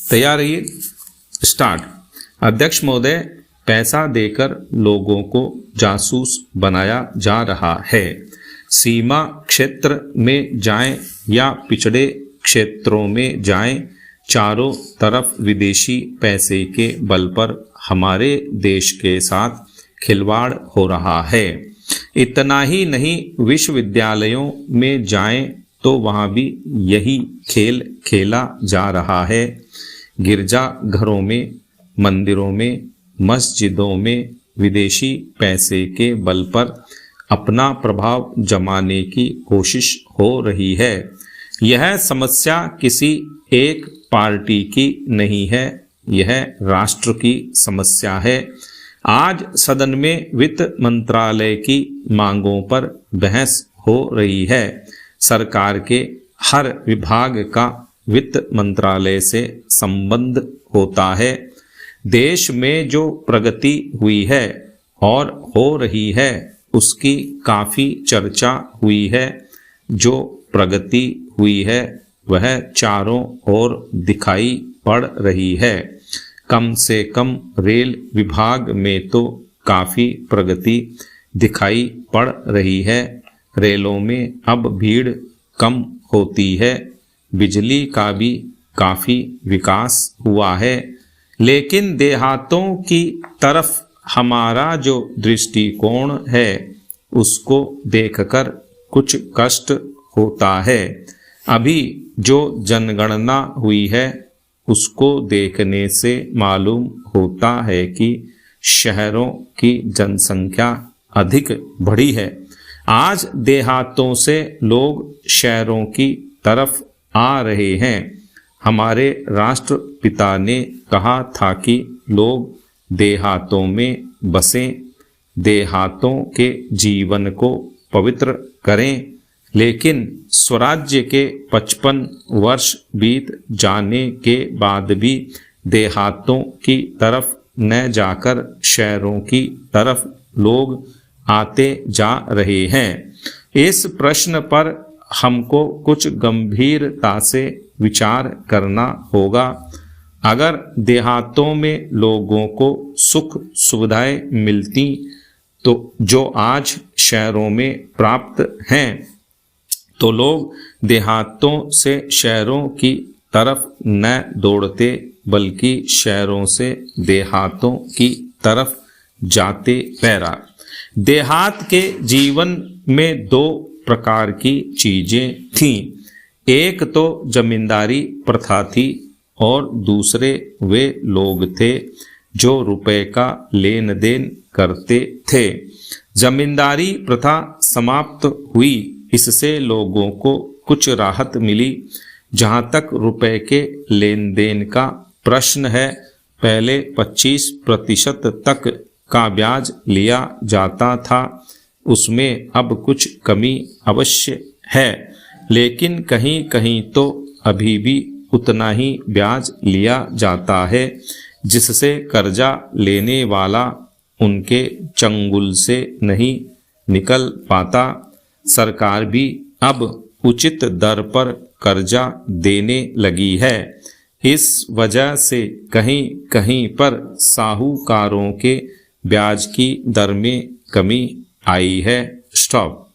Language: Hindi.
तैयार रहिए, स्टार्ट। अध्यक्ष महोदय, पैसा देकर लोगों को जासूस बनाया जा रहा है। सीमा क्षेत्र में जाएं या पिछड़े क्षेत्रों में जाएं, चारों तरफ विदेशी पैसे के बल पर हमारे देश के साथ खिलवाड़ हो रहा है। इतना ही नहीं, विश्वविद्यालयों में जाएं तो वहां भी यही खेल खेला जा रहा है। गिरजा घरों में, मंदिरों में, मस्जिदों में विदेशी पैसे के बल पर अपना प्रभाव जमाने की कोशिश हो रही है। यह समस्या किसी एक पार्टी की नहीं है, यह राष्ट्र की समस्या है। आज सदन में वित्त मंत्रालय की मांगों पर बहस हो रही है। सरकार के हर विभाग का वित्त मंत्रालय से संबंध होता है। देश में जो प्रगति हुई है और हो रही है, उसकी काफी चर्चा हुई है। जो प्रगति हुई है वह चारों ओर दिखाई पड़ रही है। कम से कम रेल विभाग में तो काफी प्रगति दिखाई पड़ रही है। रेलों में अब भीड़ कम होती है। बिजली का भी काफी विकास हुआ है। लेकिन देहातों की तरफ हमारा जो दृष्टिकोण है, उसको देखकर कुछ कष्ट होता है। अभी जो जनगणना हुई है, उसको देखने से मालूम होता है कि शहरों की जनसंख्या अधिक बढ़ी है। आज देहातों से लोग शहरों की तरफ आ रहे हैं। हमारे राष्ट्रपिता ने कहा था कि लोग देहातों में बसें, देहातों के जीवन को पवित्र करें। लेकिन स्वराज्य के 55 वर्ष बीत जाने के बाद भी देहातों की तरफ न जाकर शहरों की तरफ लोग आते जा रहे हैं। इस प्रश्न पर हमको कुछ गंभीरता से विचार करना होगा। अगर देहातों में लोगों को सुख सुविधाएं मिलती तो जो आज शहरों में प्राप्त हैं, तो लोग देहातों से शहरों की तरफ न दौड़ते, बल्कि शहरों से देहातों की तरफ जाते पैरा। देहात के जीवन में दो प्रकार की चीजें थीं। एक तो जमींदारी प्रथा थी और दूसरे वे लोग थे जो रुपए का लेन देन करते थे। जमींदारी प्रथा समाप्त हुई, इससे लोगों को कुछ राहत मिली। जहां तक रुपए के लेन देन का प्रश्न है, पहले 25% तक का ब्याज लिया जाता था। उसमें अब कुछ कमी अवश्य है, लेकिन कहीं कहीं तो अभी भी उतना ही ब्याज लिया जाता है, जिससे कर्जा लेने वाला उनके चंगुल से नहीं निकल पाता। सरकार भी अब उचित दर पर कर्जा देने लगी है। इस वजह से कहीं कहीं पर साहूकारों के ब्याज की दर में कमी आई है। स्टॉप।